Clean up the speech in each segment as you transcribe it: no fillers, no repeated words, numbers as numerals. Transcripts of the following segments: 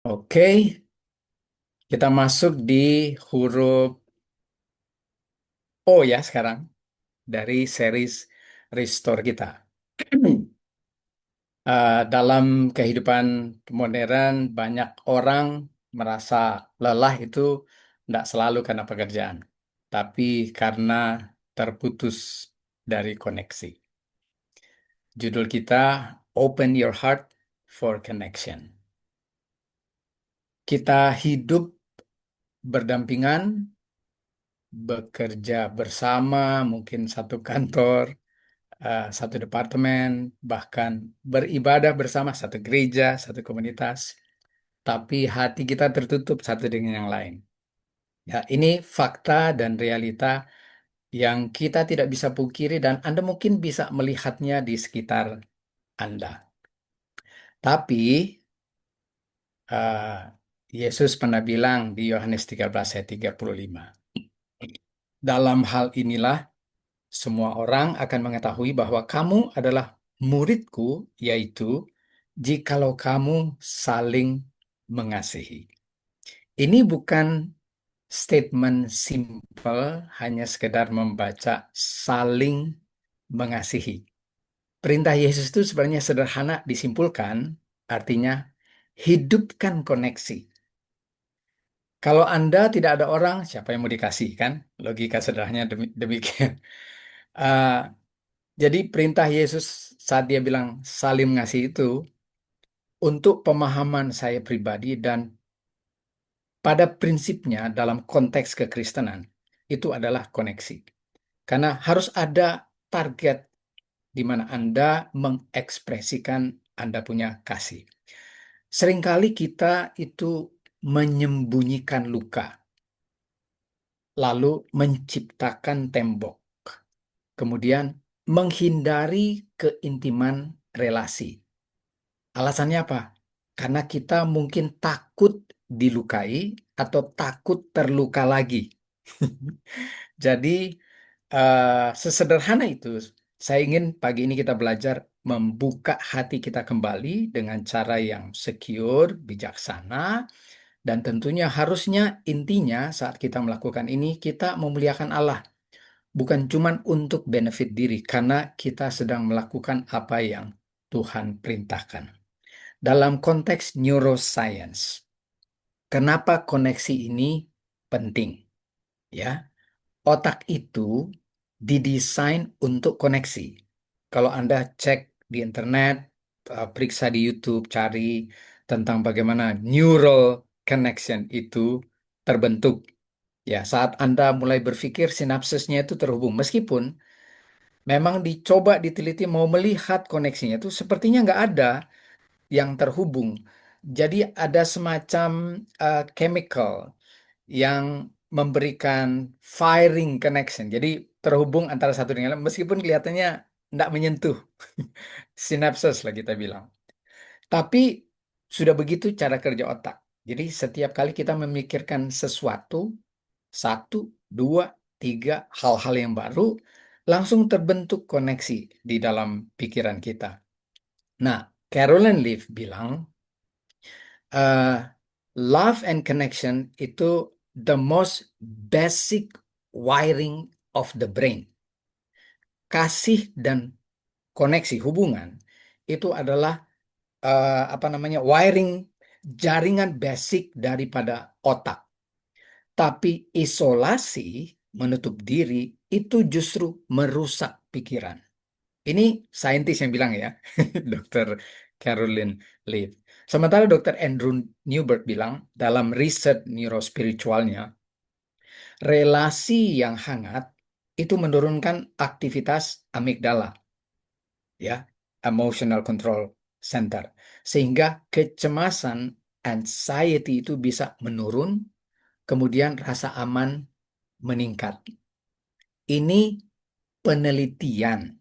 Oke, kita masuk di huruf O ya sekarang dari series Restore kita. Dalam kehidupan modern, banyak orang merasa lelah itu tidak selalu karena pekerjaan, tapi karena terputus dari koneksi. Judul kita, Open Your Heart for Connection. Kita hidup berdampingan, bekerja bersama, mungkin satu kantor, satu departemen, bahkan beribadah bersama satu gereja, satu komunitas, tapi hati kita tertutup satu dengan yang lain. Ya, ini fakta dan realita yang kita tidak bisa pungkiri dan Anda mungkin bisa melihatnya di sekitar Anda. Tapi eh, Yesus pernah bilang di Yohanes 13 ayat 35, dalam hal inilah semua orang akan mengetahui bahwa kamu adalah muridku, yaitu jikalau kamu saling mengasihi. Ini bukan statement simple, hanya sekedar membaca saling mengasihi. Perintah Yesus itu sebenarnya sederhana disimpulkan, artinya hidupkan koneksi. Kalau Anda tidak ada orang, siapa yang mau dikasih kan? Logika sederhananya demikian. Eh, jadi perintah Yesus saat dia bilang saling mengasihi itu untuk pemahaman saya pribadi dan pada prinsipnya dalam konteks kekristenan itu adalah koneksi. Karena harus ada target di mana Anda mengekspresikan Anda punya kasih. Seringkali kita itu menyembunyikan luka, lalu menciptakan tembok, kemudian menghindari keintiman relasi. Alasannya apa? Karena kita mungkin takut dilukai atau takut terluka lagi. Jadi, sesederhana itu, saya ingin pagi ini kita belajar membuka hati kita kembali dengan cara yang secure, bijaksana, dan tentunya harusnya intinya saat kita melakukan ini, kita memuliakan Allah. Bukan cuma untuk benefit diri, karena kita sedang melakukan apa yang Tuhan perintahkan. Dalam konteks neuroscience, kenapa koneksi ini penting? Ya, otak itu didesain untuk koneksi. Kalau Anda cek di internet, periksa di YouTube, cari tentang bagaimana neural connection itu terbentuk. Ya, saat Anda mulai berpikir sinapsisnya itu terhubung. Meskipun memang dicoba diteliti mau melihat koneksinya itu sepertinya nggak ada yang terhubung. Jadi ada semacam chemical yang memberikan firing connection. Jadi terhubung antara satu dengan lain meskipun kelihatannya tidak menyentuh sinapses lah kita bilang. Tapi sudah begitu cara kerja otak. Jadi setiap kali kita memikirkan sesuatu, satu, dua, tiga hal-hal yang baru, langsung terbentuk koneksi di dalam pikiran kita. Nah, Caroline Leaf bilang, eh, love and connection itu the most basic wiring of the brain. Kasih dan koneksi hubungan itu adalah apa namanya wiring jaringan basic daripada otak. Tapi isolasi menutup diri itu justru merusak pikiran. Ini saintis yang bilang ya, Dr. Caroline Leaf. Sementara Dr. Andrew Newberg bilang dalam riset neurospiritualnya, relasi yang hangat itu menurunkan aktivitas amigdala, ya, emotional control center, sehingga kecemasan, anxiety itu bisa menurun, kemudian rasa aman meningkat. Ini penelitian.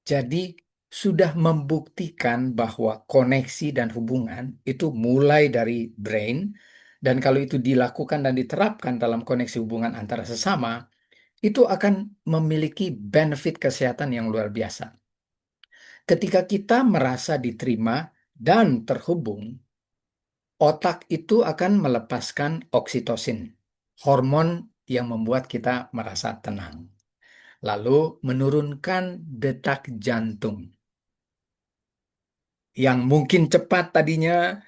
Jadi sudah membuktikan bahwa koneksi dan hubungan itu mulai dari brain, dan kalau itu dilakukan dan diterapkan dalam koneksi hubungan antara sesama, itu akan memiliki benefit kesehatan yang luar biasa. Ketika kita merasa diterima dan terhubung, otak itu akan melepaskan oksitosin, hormon yang membuat kita merasa tenang. Lalu menurunkan detak jantung yang mungkin cepat tadinya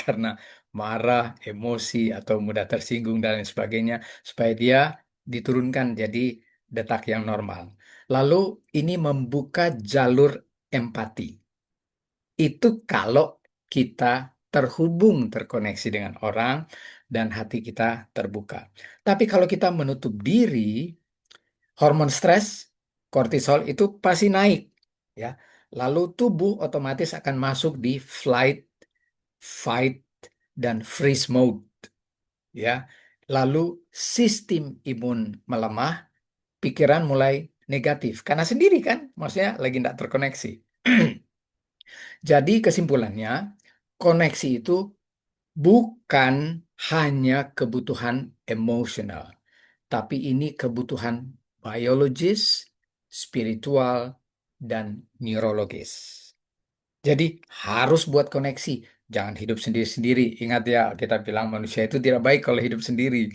karena marah, emosi, atau mudah tersinggung dan lain sebagainya, supaya dia diturunkan jadi detak yang normal. Lalu ini membuka jalur empati. Itu kalau kita terhubung, terkoneksi dengan orang, dan hati kita terbuka. Tapi kalau kita menutup diri, hormon stres, kortisol itu pasti naik, ya. Lalu tubuh otomatis akan masuk di flight, fight, dan freeze mode, ya. Lalu sistem imun melemah, pikiran mulai negatif karena sendiri kan, maksudnya lagi tidak terkoneksi. Jadi kesimpulannya, koneksi itu bukan hanya kebutuhan emosional, tapi ini kebutuhan biologis, spiritual, dan neurologis. Jadi harus buat koneksi. Jangan hidup sendiri-sendiri. Ingat ya, kita bilang manusia itu tidak baik kalau hidup sendiri.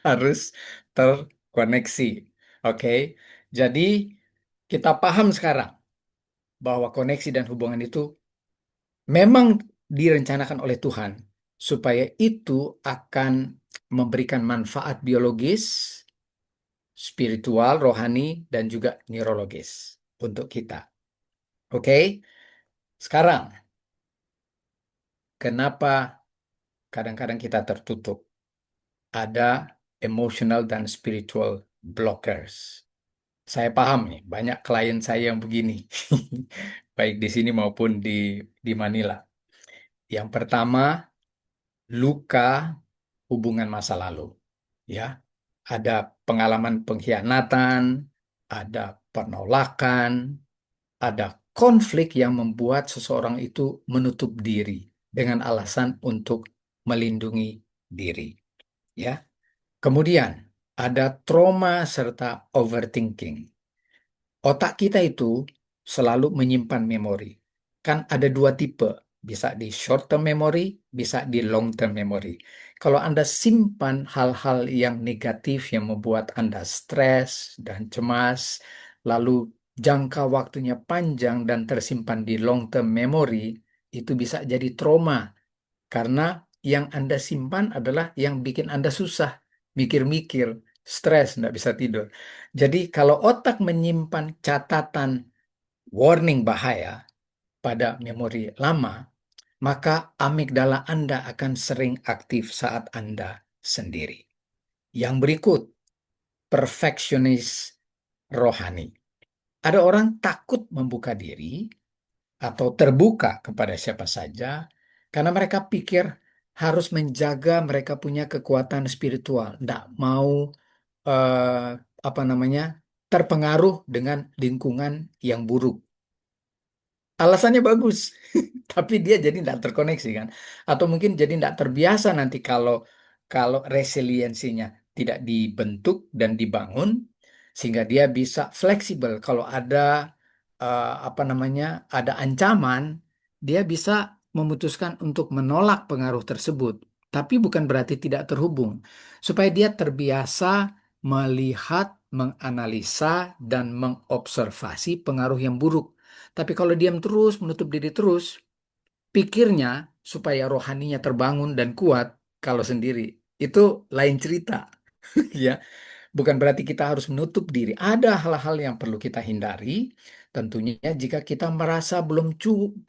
Harus terkoneksi. Oke. Jadi kita paham sekarang bahwa koneksi dan hubungan itu memang direncanakan oleh Tuhan supaya itu akan memberikan manfaat biologis, spiritual, rohani, dan juga neurologis untuk kita. Oke, sekarang kenapa kadang-kadang kita tertutup? Ada emotional dan spiritual blockers. Saya paham nih, banyak klien saya yang begini, baik di sini maupun di Manila. Yang pertama, luka hubungan masa lalu. Ya, ada pengalaman pengkhianatan, ada penolakan, ada konflik yang membuat seseorang itu menutup diri dengan alasan untuk melindungi diri. Ya, kemudian ada trauma serta overthinking. Otak kita itu selalu menyimpan memori. Kan ada dua tipe, bisa di short term memory, bisa di long term memory. Kalau Anda simpan hal-hal yang negatif yang membuat Anda stres dan cemas, lalu jangka waktunya panjang dan tersimpan di long term memory, itu bisa jadi trauma. Karena yang Anda simpan adalah yang bikin Anda susah, mikir-mikir, stres, nggak bisa tidur. Jadi kalau otak menyimpan catatan warning bahaya pada memori lama, maka amigdala Anda akan sering aktif saat Anda sendiri. Yang berikut, perfeksionis rohani. Ada orang takut membuka diri atau terbuka kepada siapa saja karena mereka pikir harus menjaga mereka punya kekuatan spiritual, tidak mau eh, apa namanya terpengaruh dengan lingkungan yang buruk. Alasannya bagus, tapi dia jadi tidak terkoneksi kan, atau mungkin jadi tidak terbiasa nanti kalau kalau resiliensinya tidak dibentuk dan dibangun sehingga dia bisa fleksibel kalau ada apa namanya ada ancaman, dia bisa memutuskan untuk menolak pengaruh tersebut, tapi bukan berarti tidak terhubung, supaya dia terbiasa melihat, menganalisa, dan mengobservasi pengaruh yang buruk. Tapi kalau diam terus, menutup diri terus, pikirnya supaya rohaninya terbangun dan kuat kalau sendiri. Itu lain cerita, ya. Bukan berarti kita harus menutup diri. Ada hal-hal yang perlu kita hindari. Tentunya jika kita merasa belum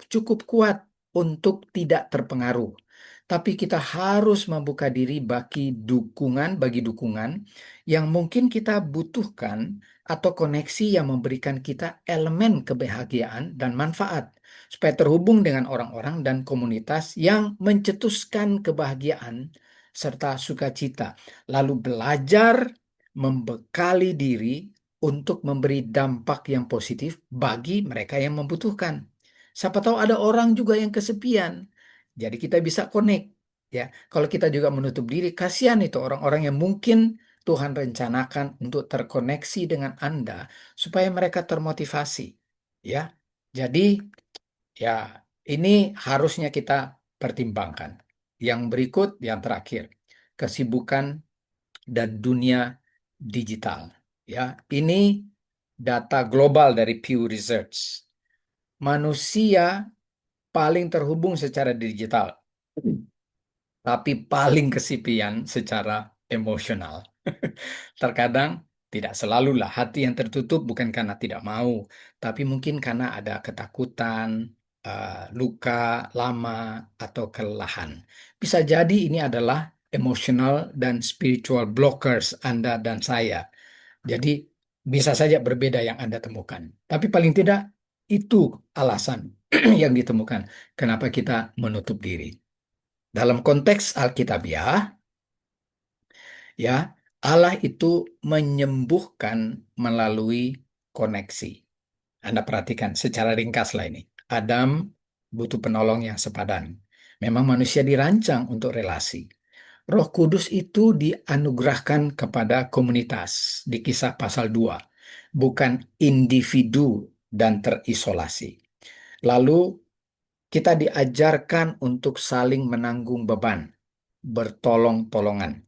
cukup kuat untuk tidak terpengaruh. Tapi kita harus membuka diri bagi dukungan yang mungkin kita butuhkan atau koneksi yang memberikan kita elemen kebahagiaan dan manfaat supaya terhubung dengan orang-orang dan komunitas yang mencetuskan kebahagiaan serta sukacita. Lalu belajar membekali diri untuk memberi dampak yang positif bagi mereka yang membutuhkan. Siapa tahu ada orang juga yang kesepian. Jadi kita bisa connect, ya. Kalau kita juga menutup diri, kasihan itu orang-orang yang mungkin Tuhan rencanakan untuk terkoneksi dengan Anda supaya mereka termotivasi, ya. Jadi ya ini harusnya kita pertimbangkan. Yang berikut, yang terakhir, kesibukan dan dunia digital. Ya, ini data global dari Pew Research. Manusia paling terhubung secara digital, tapi paling kesepian secara emosional. Terkadang tidak selalulah hati yang tertutup bukan karena tidak mau, tapi mungkin karena ada ketakutan, luka lama, atau kelelahan. Bisa jadi ini adalah emotional dan spiritual blockers Anda dan saya. Jadi bisa saja berbeda yang Anda temukan. Tapi paling tidak itu alasan yang ditemukan kenapa kita menutup diri. Dalam konteks Alkitabiah, ya, Allah itu menyembuhkan melalui koneksi. Anda perhatikan secara ringkas lah ini. Adam butuh penolong yang sepadan. Memang manusia dirancang untuk relasi. Roh Kudus itu dianugerahkan kepada komunitas di Kisah pasal 2, bukan individu dan terisolasi. Lalu kita diajarkan untuk saling menanggung beban, bertolong-tolongan.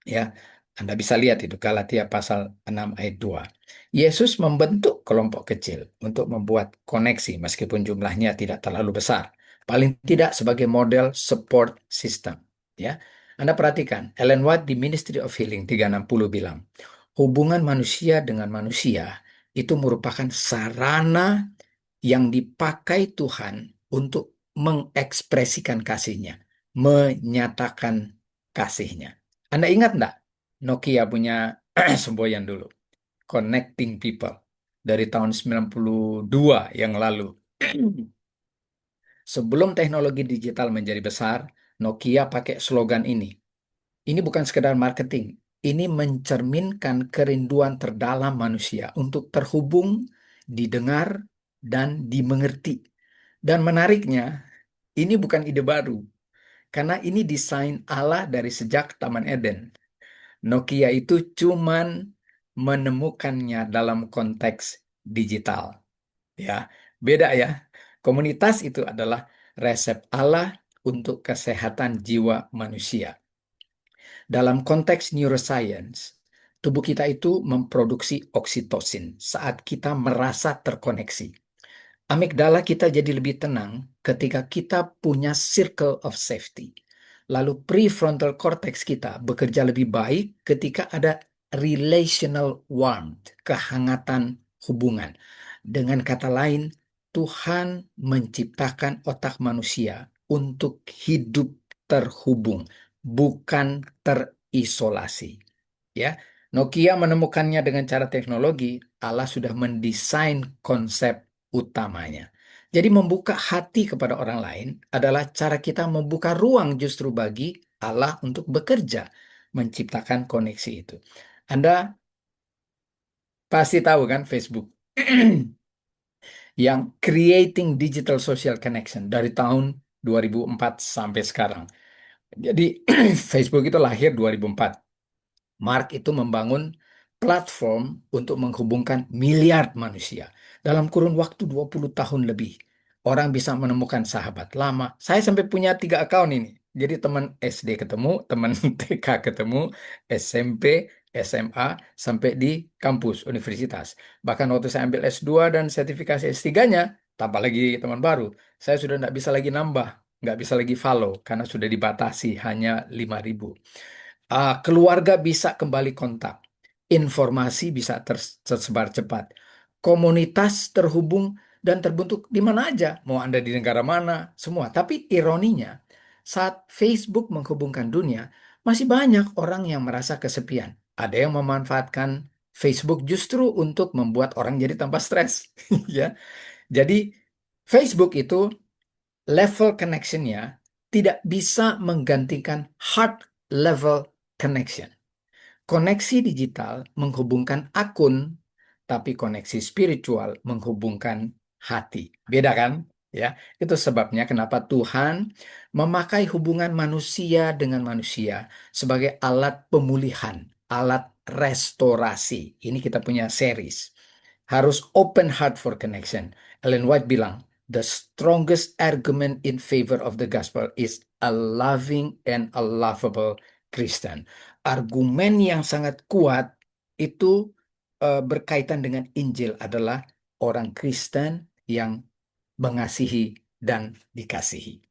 Ya, Anda bisa lihat itu Galatia pasal 6 ayat 2. Yesus membentuk kelompok kecil untuk membuat koneksi meskipun jumlahnya tidak terlalu besar. Paling tidak sebagai model support system. Ya, Anda perhatikan, Ellen White di Ministry of Healing 360 bilang, hubungan manusia dengan manusia itu merupakan sarana yang dipakai Tuhan untuk mengekspresikan kasihnya, menyatakan kasihnya. Anda ingat enggak? Nokia punya semboyan dulu, Connecting People, dari tahun 92 yang lalu. Sebelum teknologi digital menjadi besar, Nokia pakai slogan ini. Ini bukan sekedar marketing, ini mencerminkan kerinduan terdalam manusia untuk terhubung, didengar, dan dimengerti. Dan menariknya, ini bukan ide baru, karena ini desain Allah dari sejak Taman Eden. Nokia itu cuman menemukannya dalam konteks digital. Ya, beda ya. Komunitas itu adalah resep Allah untuk kesehatan jiwa manusia. Dalam konteks neuroscience, tubuh kita itu memproduksi oksitosin saat kita merasa terkoneksi. Amigdala kita jadi lebih tenang ketika kita punya circle of safety. Lalu prefrontal cortex kita bekerja lebih baik ketika ada relational warmth, kehangatan hubungan. Dengan kata lain, Tuhan menciptakan otak manusia untuk hidup terhubung, bukan terisolasi. Ya, Nokia menemukannya dengan cara teknologi, Allah sudah mendesain konsep utamanya. Jadi membuka hati kepada orang lain adalah cara kita membuka ruang justru bagi Allah untuk bekerja, menciptakan koneksi itu. Anda pasti tahu kan Facebook yang creating digital social connection dari tahun 2004 sampai sekarang. Jadi Facebook itu lahir 2004. Mark itu membangun platform untuk menghubungkan miliar manusia. Dalam kurun waktu 20 tahun lebih, orang bisa menemukan sahabat lama. Saya sampai punya 3 akun ini. Jadi teman SD ketemu, teman TK ketemu, SMP, SMA, sampai di kampus, universitas. Bahkan waktu saya ambil S2 dan sertifikasi S3-nya, tambah lagi teman baru. Saya sudah tidak bisa lagi nambah, nggak bisa lagi follow, karena sudah dibatasi hanya 5.000. Keluarga bisa kembali kontak, informasi bisa tersebar cepat, komunitas terhubung dan terbentuk di mana aja, mau Anda di negara mana, semua. Tapi ironinya, saat Facebook menghubungkan dunia, masih banyak orang yang merasa kesepian. Ada yang memanfaatkan Facebook justru untuk membuat orang jadi tambah stres, ya. Jadi Facebook itu level connection-nya tidak bisa menggantikan heart level connection. Koneksi digital menghubungkan akun, tapi koneksi spiritual menghubungkan hati. Beda kan? Ya, itu sebabnya kenapa Tuhan memakai hubungan manusia dengan manusia sebagai alat pemulihan, alat restorasi. Ini kita punya series. Harus open heart for connection. Ellen White bilang, the strongest argument in favor of the gospel is a loving and a lovable Christian. Argumen yang sangat kuat itu berkaitan dengan Injil adalah orang Kristen yang mengasihi dan dikasihi.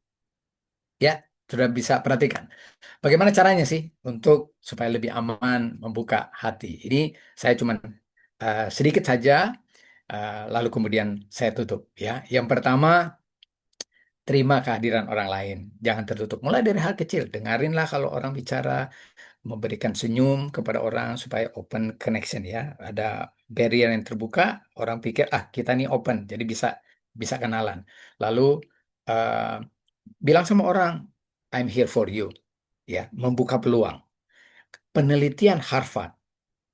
Ya, sudah bisa perhatikan. Bagaimana caranya sih untuk supaya lebih aman membuka hati? Ini saya cuma sedikit saja, lalu kemudian saya tutup. Ya, yang pertama, terima kehadiran orang lain. Jangan tertutup. Mulai dari hal kecil. Dengarinlah kalau orang bicara, memberikan senyum kepada orang supaya open connection ya. Ada barrier yang terbuka, orang pikir kita nih open, jadi bisa bisa kenalan. Lalu eh, bilang sama orang, I'm here for you. Ya, membuka peluang. Penelitian Harvard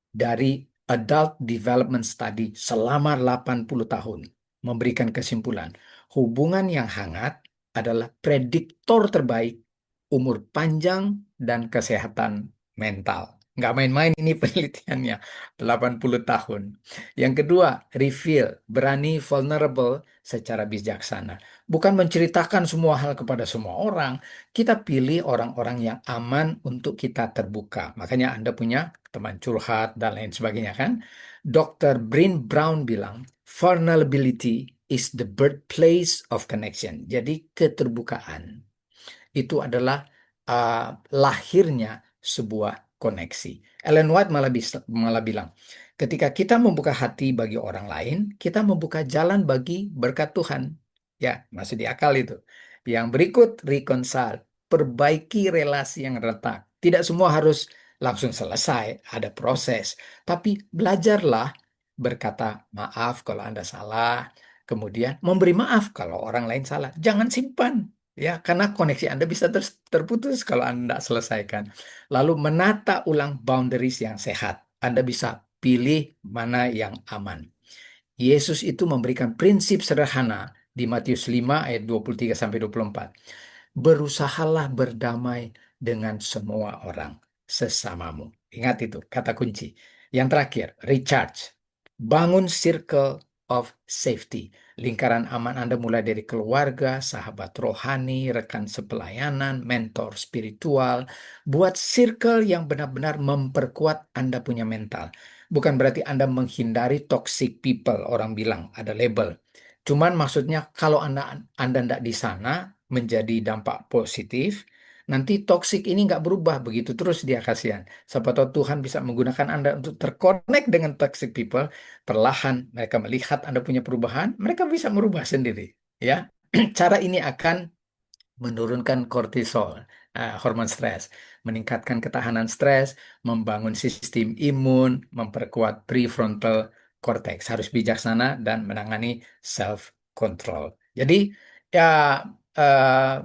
dari Adult Development Study selama 80 tahun memberikan kesimpulan hubungan yang hangat adalah prediktor terbaik umur panjang dan kesehatan mental. Nggak main-main ini penelitiannya, 80 tahun. Yang kedua, reveal, berani vulnerable secara bijaksana. Bukan menceritakan semua hal kepada semua orang, kita pilih orang-orang yang aman untuk kita terbuka. Makanya Anda punya teman curhat dan lain sebagainya kan. Dr. Bryn Brown bilang, vulnerability is the birthplace of connection. Jadi keterbukaan itu adalah lahirnya sebuah koneksi. Ellen White malah bilang, ketika kita membuka hati bagi orang lain, kita membuka jalan bagi berkat Tuhan. Ya, masih di akal itu. Yang berikut, reconcile, perbaiki relasi yang retak. Tidak semua harus langsung selesai, ada proses. Tapi belajarlah berkata maaf kalau Anda salah, kemudian memberi maaf kalau orang lain salah. Jangan simpan. Ya, karena koneksi Anda bisa terputus kalau Anda selesaikan. Lalu menata ulang boundaries yang sehat. Anda bisa pilih mana yang aman. Yesus itu memberikan prinsip sederhana di Matius 5 ayat 23 sampai 24. Berusahalah berdamai dengan semua orang sesamamu. Ingat itu kata kunci. Yang terakhir, recharge. Bangun circle of safety. Lingkaran aman Anda mulai dari keluarga, sahabat rohani, rekan sepelayanan, mentor spiritual. Buat circle yang benar-benar memperkuat Anda punya mental. Bukan berarti Anda menghindari toxic people, orang bilang ada label. Cuman maksudnya kalau Anda tidak di sana menjadi dampak positif, nanti toxic ini nggak berubah begitu terus dia kasihan. Siapa tahu Tuhan bisa menggunakan Anda untuk terkonek dengan toxic people, perlahan mereka melihat Anda punya perubahan, mereka bisa merubah sendiri. Ya, cara ini akan menurunkan kortisol, hormon stres, meningkatkan ketahanan stres, membangun sistem imun, memperkuat prefrontal cortex. Harus bijaksana dan menangani self control. Jadi ya eh,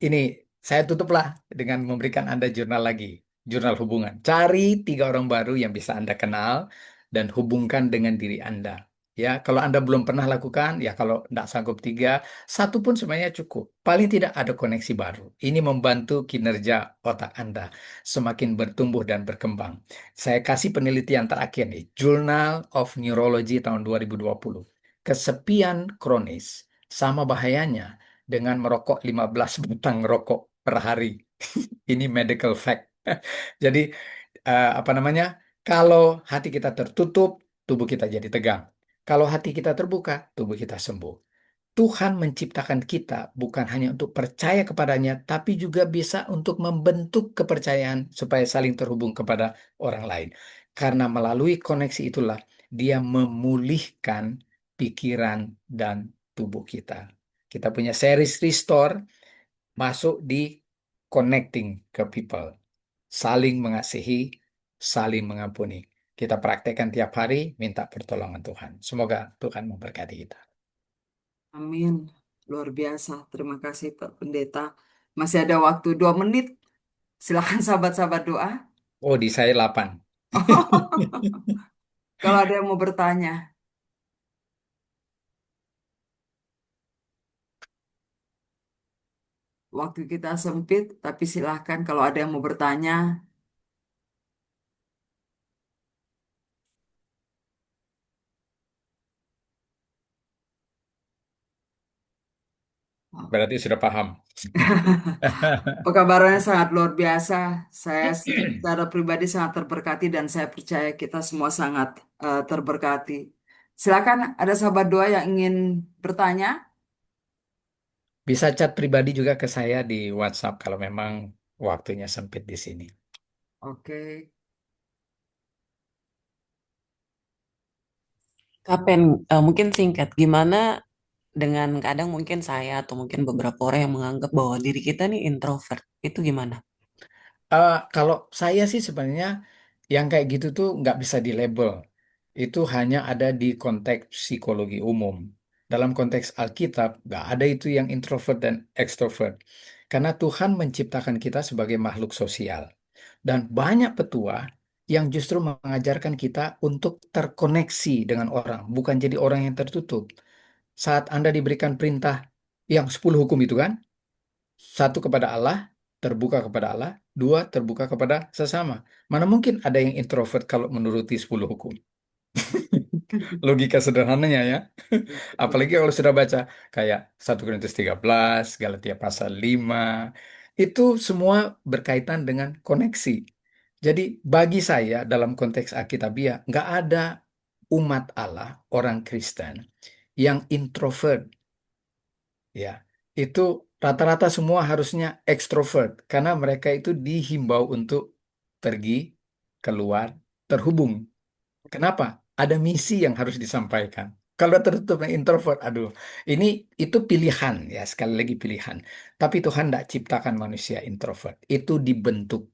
ini saya tutuplah dengan memberikan Anda jurnal lagi, jurnal hubungan. Cari 3 orang baru yang bisa Anda kenal dan hubungkan dengan diri Anda. Ya, kalau Anda belum pernah lakukan, ya kalau tidak sanggup 3, satu pun sebenarnya cukup. Paling tidak ada koneksi baru. Ini membantu kinerja otak Anda semakin bertumbuh dan berkembang. Saya kasih penelitian terakhir nih, Journal of Neurology tahun 2020. Kesepian kronis sama bahayanya dengan merokok 15 batang rokok per hari. Ini medical fact. Jadi apa namanya? Kalau hati kita tertutup, tubuh kita jadi tegang. Kalau hati kita terbuka, tubuh kita sembuh. Tuhan menciptakan kita bukan hanya untuk percaya kepadanya, tapi juga bisa untuk membentuk kepercayaan supaya saling terhubung kepada orang lain. Karena melalui koneksi itulah dia memulihkan pikiran dan tubuh kita. Kita punya series Restore masuk di connecting ke people, saling mengasihi, saling mengampuni. Kita praktekkan tiap hari, minta pertolongan Tuhan. Semoga Tuhan memberkati kita. Amin. Luar biasa. Terima kasih Pak Pendeta. Masih ada waktu 2 menit. Silakan sahabat-sahabat doa. Oh, di saya 8. Kalau ada yang mau bertanya. Waktu kita sempit, tapi silahkan kalau ada yang mau bertanya. Berarti sudah paham. Pekabarannya sangat luar biasa. Saya secara pribadi sangat terberkati dan saya percaya kita semua sangat terberkati. Silakan, ada sahabat doa yang ingin bertanya? Bisa chat pribadi juga ke saya di WhatsApp kalau memang waktunya sempit di sini. Oke. Kapen, mungkin singkat, gimana dengan kadang mungkin saya atau mungkin beberapa orang yang menganggap bahwa diri kita nih introvert, itu gimana? Kalau saya sih sebenarnya yang kayak gitu tuh nggak bisa dilabel. Itu hanya ada di konteks psikologi umum. Dalam konteks Alkitab, nggak ada itu yang introvert dan extrovert. Karena Tuhan menciptakan kita sebagai makhluk sosial. Dan banyak petua yang justru mengajarkan kita untuk terkoneksi dengan orang, bukan jadi orang yang tertutup. Saat Anda diberikan perintah yang 10 hukum itu kan, satu kepada Allah, terbuka kepada Allah, dua terbuka kepada sesama. Mana mungkin ada yang introvert kalau menuruti 10 hukum? Logika sederhananya ya. Apalagi kalau sudah baca kayak 1 Korintus 13, Galatia pasal 5, itu semua berkaitan dengan koneksi. Jadi bagi saya dalam konteks Alkitabiah, nggak ada umat Allah, orang Kristen, yang introvert. Ya, itu rata-rata semua harusnya ekstrovert karena mereka itu dihimbau untuk pergi, keluar, terhubung. Kenapa? Ada misi yang harus disampaikan. Kalau tertutup yang introvert, aduh, ini itu pilihan ya, sekali lagi pilihan. Tapi Tuhan tidak ciptakan manusia introvert. Itu dibentuk.